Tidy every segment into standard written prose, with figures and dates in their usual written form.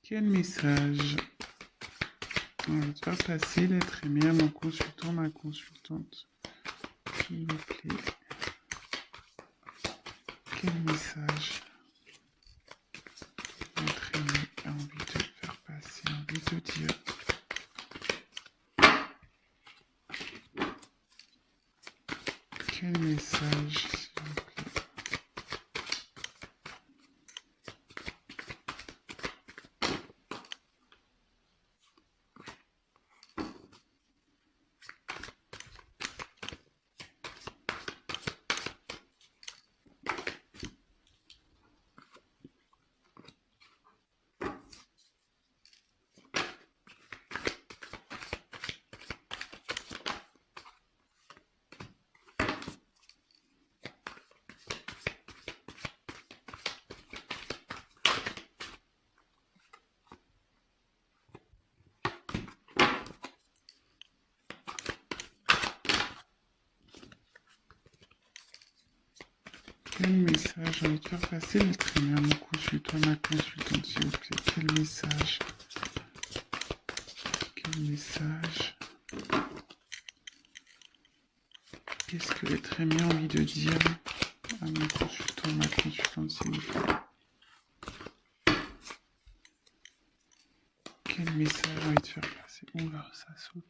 Quel message va te faire passer l'être aimé à mon consultant, ma consultante, s'il vous plaît. Quel message l'être aimé a envie de te faire passer, envie de te dire? Quel message, s'il vous plaît? Quel message a envie de faire passer l'être aimé à mon consultant, ma consultante, s'il vous plaît? Quel message? Quel message? Qu'est-ce que l'être aimé a envie de dire à mon consultant, ma consultante, s'il vous plaît? Quel message a envie de faire passer? Oula, ça saute.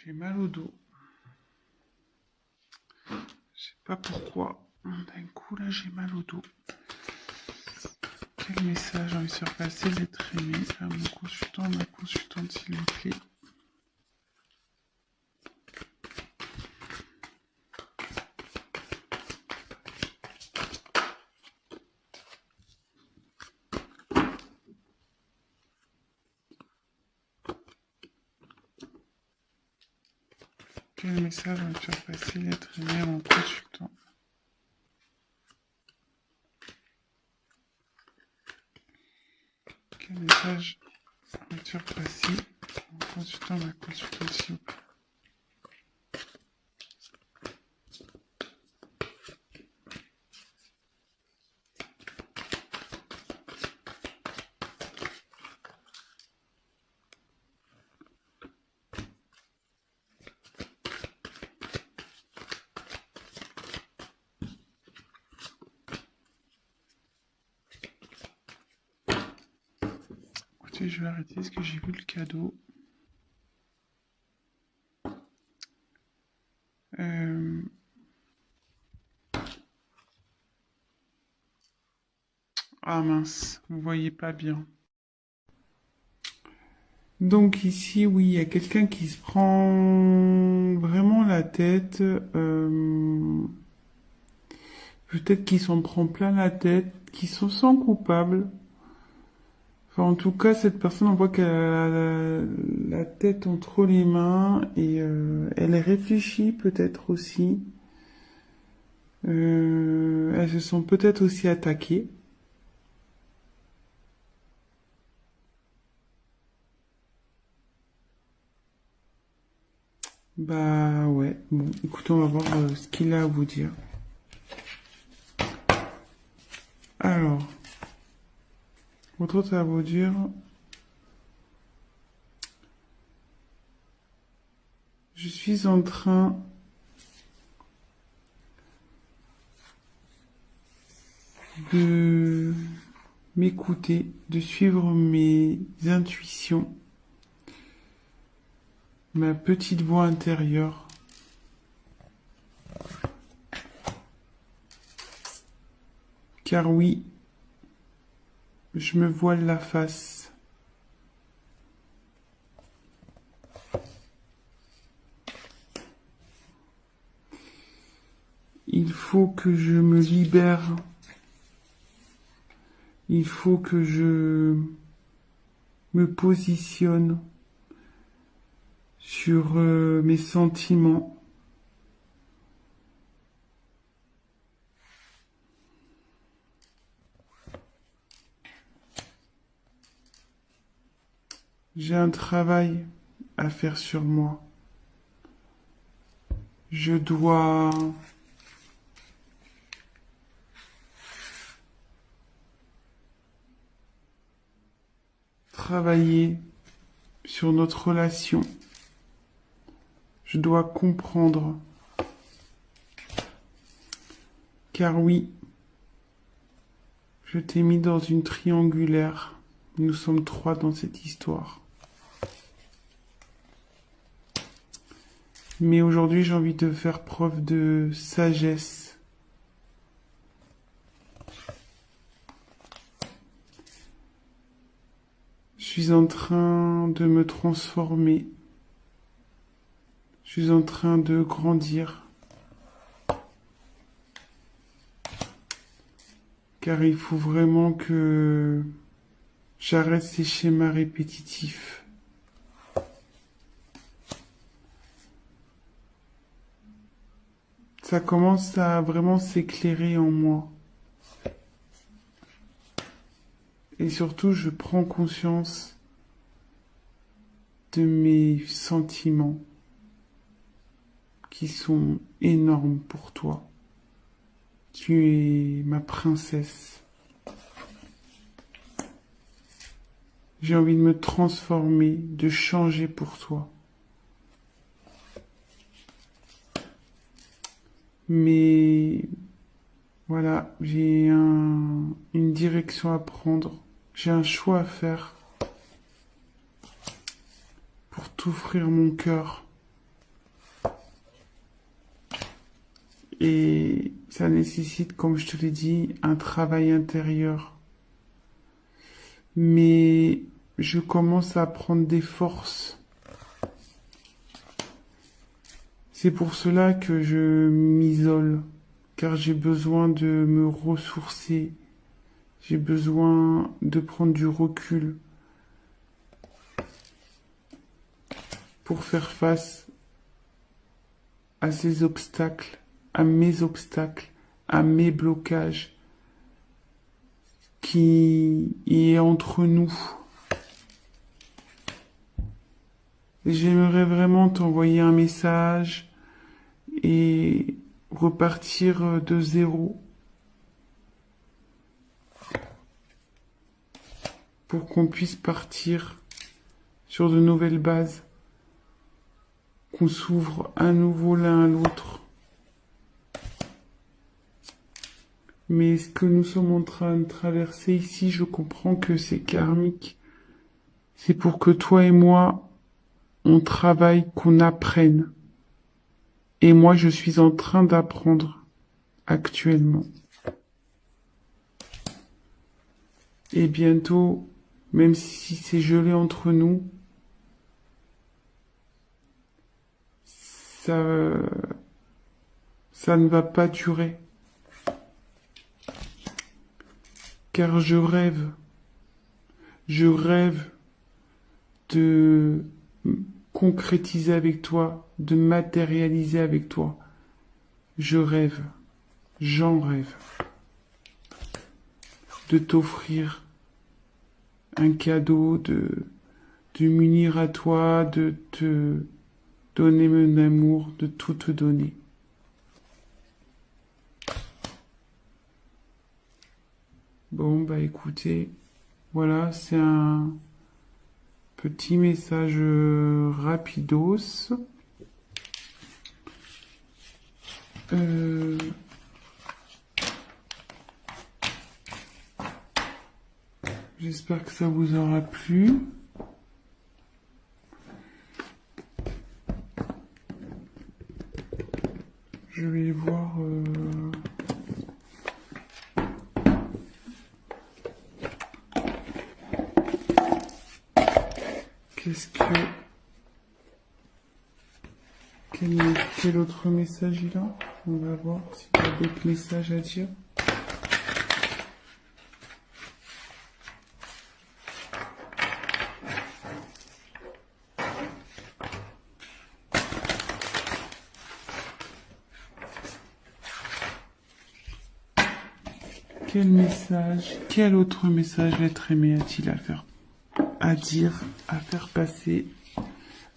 J'ai mal au dos. Je sais pas pourquoi. D'un coup, là, j'ai mal au dos. Quel message a envie de faire passer l'être aimé à mon consultant, ma consultante, s'il vous plaît? Quel message a envie de faire passer l'être aimé à mon consultant? Quel message a envie de faire passer à mon consultant, ma consultante, s'il vous plaît? Écoutez, je vais arrêter parce que j'ai vu le cadeau. Ah mince, vous voyez pas bien. Donc ici, oui, il y a quelqu'un qui se prend vraiment la tête. Peut-être qu'il s'en prend plein la tête, qu'il se sent coupable. Enfin, en tout cas, cette personne, on voit qu'elle a la tête entre les mains et elle réfléchit peut-être aussi. Elles se sont peut-être aussi attaquées. Bah ouais, bon, écoutez, on va voir ce qu'il a à vous dire. Alors, votre autre à vous dire, je suis en train de m'écouter, de suivre mes intuitions, ma petite voix intérieure. Car oui, je me voile la face. Il faut que je me libère. Il faut que je me positionne sur mes sentiments. J'ai un travail à faire sur moi. Je dois travailler sur notre relation. Je dois comprendre. Car oui, je t'ai mis dans une triangulaire. Nous sommes 3 dans cette histoire. Mais aujourd'hui, j'ai envie de faire preuve de sagesse. Je suis en train de me transformer. Je suis en train de grandir. Car il faut vraiment que j'arrête ces schémas répétitifs. Ça commence à vraiment s'éclairer en moi. Et surtout, je prends conscience de mes sentiments qui sont énormes pour toi. Tu es ma princesse. J'ai envie de me transformer, de changer pour toi. Mais voilà, j'ai une direction à prendre. J'ai un choix à faire pour t'offrir mon cœur. Et ça nécessite, comme je te l'ai dit, un travail intérieur. Mais je commence à prendre des forces. C'est pour cela que je m'isole, car j'ai besoin de me ressourcer. J'ai besoin de prendre du recul pour faire face à ces obstacles, à mes blocages qui est entre nous. J'aimerais vraiment t'envoyer un message et repartir de zéro pour qu'on puisse partir sur de nouvelles bases, qu'on s'ouvre à nouveau l'un à l'autre. Mais ce que nous sommes en train de traverser ici, je comprends que c'est karmique. C'est pour que toi et moi, on travaille, qu'on apprenne. Et moi, je suis en train d'apprendre actuellement. Et bientôt, même si c'est gelé entre nous, ça ne va pas durer. Car je rêve de concrétiser avec toi, de matérialiser avec toi. Je rêve, j'en rêve, de t'offrir un cadeau, de m'unir à toi, de te donner mon amour, de tout te donner. Bon, bah écoutez, voilà, c'est un petit message rapidos. J'espère que ça vous aura plu. Je vais voir... Quel autre message il a? On va voir s'il y a d'autres messages à dire. Quel autre message l'être aimé a-t-il à faire à dire, à faire passer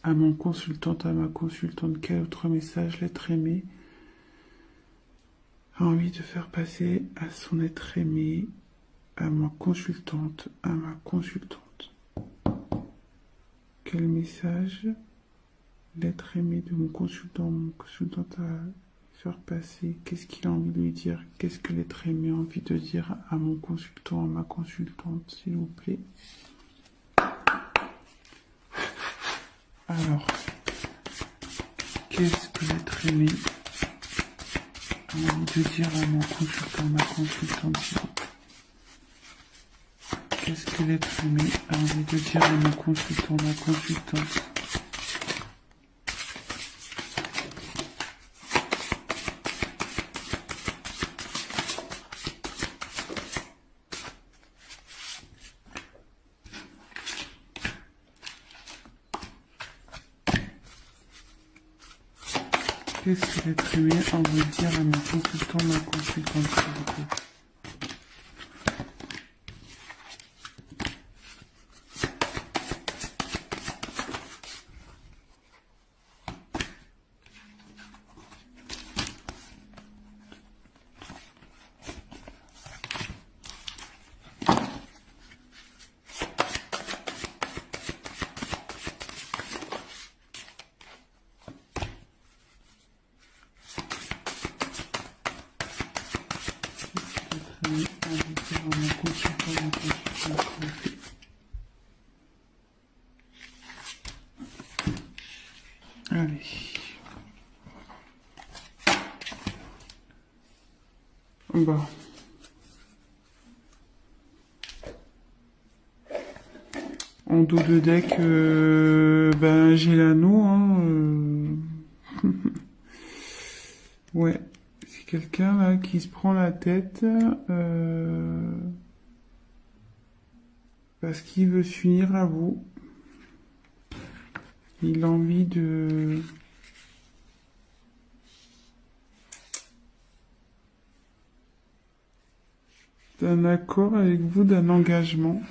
à mon consultante, à ma consultante? Quel autre message l'être aimé a envie de faire passer à son être aimé, à ma consultante, à ma consultante? Quel message l'être aimé de mon consultant à faire passer? Qu'est-ce qu'il a envie de lui dire? Qu'est-ce que l'être aimé a envie de dire à mon consultant, à ma consultante, s'il vous plaît? Alors, qu'est-ce que l'être aimé a envie de dire à mon consultant, ma consultante, s'il vous plaît? Qu'est-ce que l'être aimé a envie de dire à mon consultant, ma consultante? Qu'est-ce que l'être aimé a envie de dire à mon consultant, ma consultante, s'il vous plaît? Allez. Bon. En dos de deck, ben j'ai l'anneau, hein. Ouais. C'est quelqu'un là qui se prend la tête parce qu'il veut s'unir à vous. Il a envie d'un accord avec vous, d'un engagement.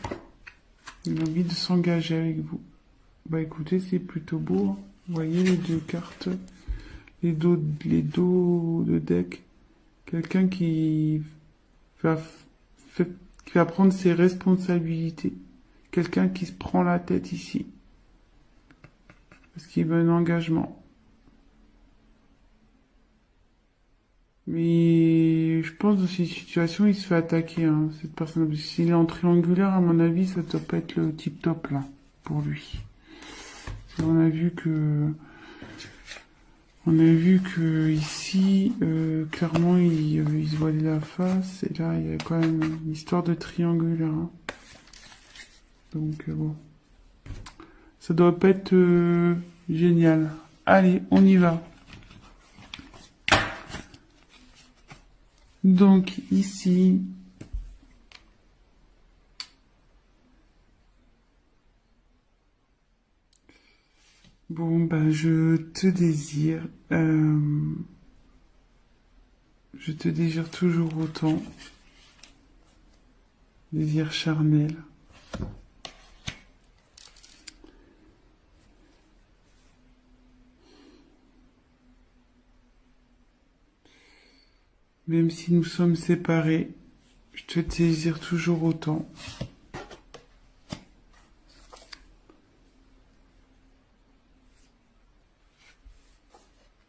Il a envie de s'engager avec vous. Bah écoutez, c'est plutôt beau, hein. Vous voyez les deux cartes, les dos de deck. Quelqu'un va, qui va prendre ses responsabilités. Quelqu'un qui se prend la tête ici. Parce qu'il veut un engagement. Mais je pense que dans cette situation, il se fait attaquer, hein, cette personne. S'il est en triangulaire, à mon avis, ça doit pas être le tip top là, pour lui. On a vu que ici, clairement, il se voilait la face. Et là, il y a quand même une histoire de triangulaire. Hein. Donc, bon. Ça doit pas être génial. Allez, on y va. Donc, ici... Bon, bah, je te désire toujours autant. Désir charnel. Même si nous sommes séparés, je te désire toujours autant.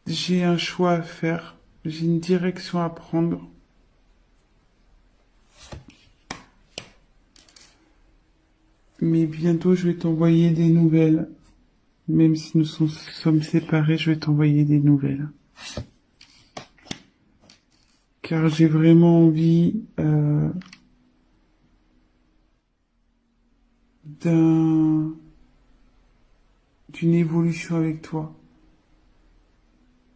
J'ai un choix à faire, j'ai une direction à prendre. Mais bientôt, je vais t'envoyer des nouvelles. Même si nous sommes séparés, je vais t'envoyer des nouvelles. Car j'ai vraiment envie d'une évolution avec toi.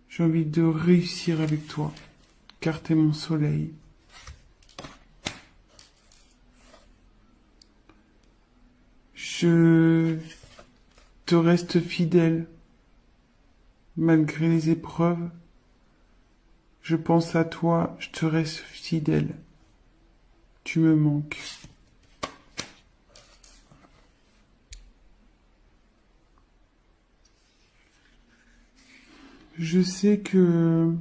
J'ai envie de réussir avec toi, car t'es mon soleil. Je te reste fidèle, malgré les épreuves. Je pense à toi, je te reste fidèle. Tu me manques. Je sais que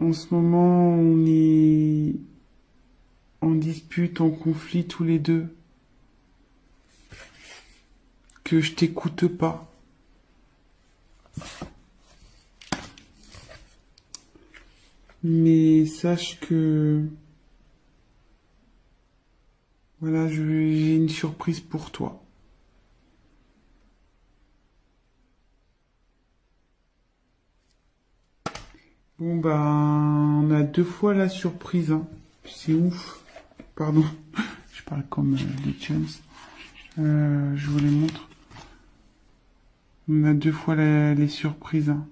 en ce moment, on est en dispute, en conflit tous les deux, que je t'écoute pas. Mais sache que, voilà, j'ai une surprise pour toi. Bon, bah, on a deux fois la surprise, hein. C'est ouf. Pardon, je parle comme les Jones. Je vous les montre. On a deux fois les surprises, hein.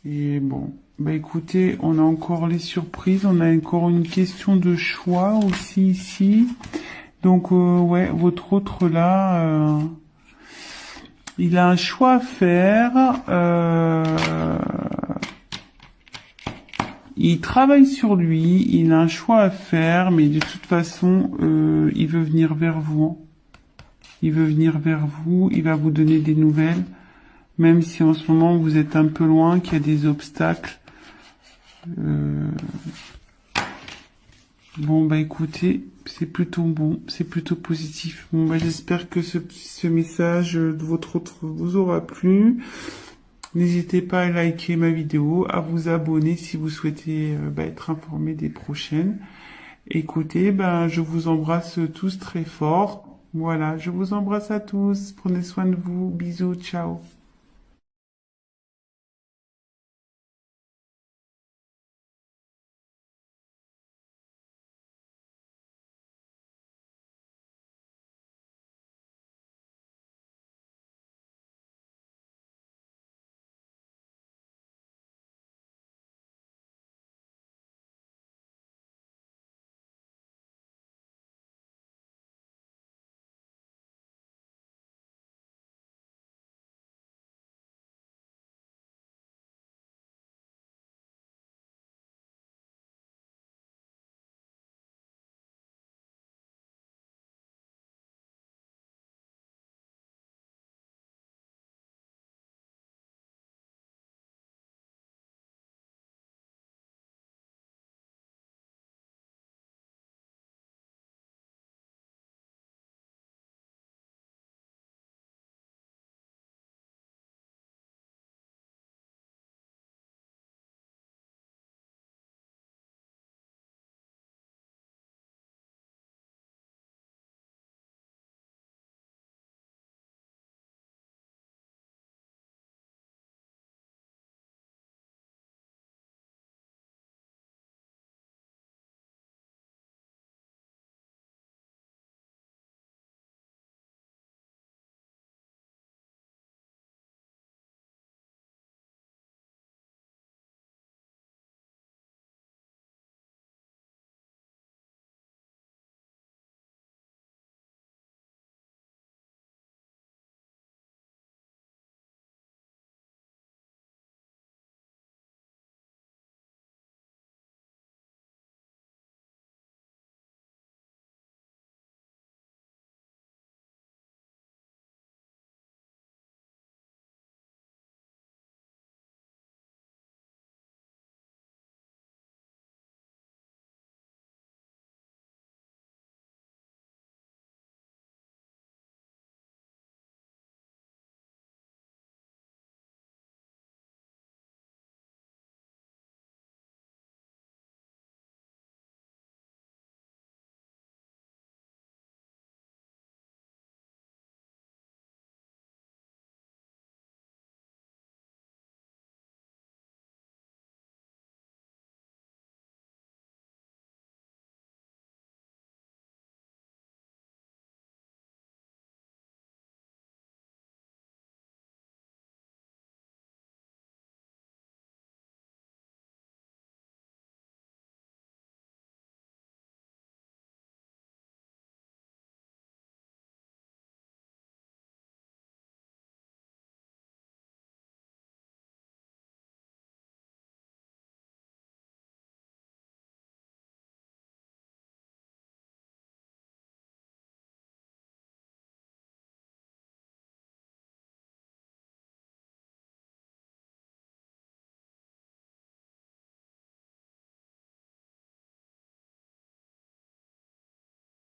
Et bon, bah écoutez, on a encore les surprises, on a encore une question de choix aussi ici. Donc ouais, votre autre là, il a un choix à faire. Il travaille sur lui, il a un choix à faire, mais de toute façon, il veut venir vers vous, hein. Il veut venir vers vous, il va vous donner des nouvelles, même si en ce moment vous êtes un peu loin, qu'il y a des obstacles. Bon bah écoutez, c'est plutôt bon, c'est plutôt positif. Bon bah j'espère que ce message de votre autre vous aura plu. N'hésitez pas à liker ma vidéo, à vous abonner si vous souhaitez être informé des prochaines. Écoutez, ben je vous embrasse tous très fort. Voilà, je vous embrasse à tous. Prenez soin de vous. Bisous, ciao.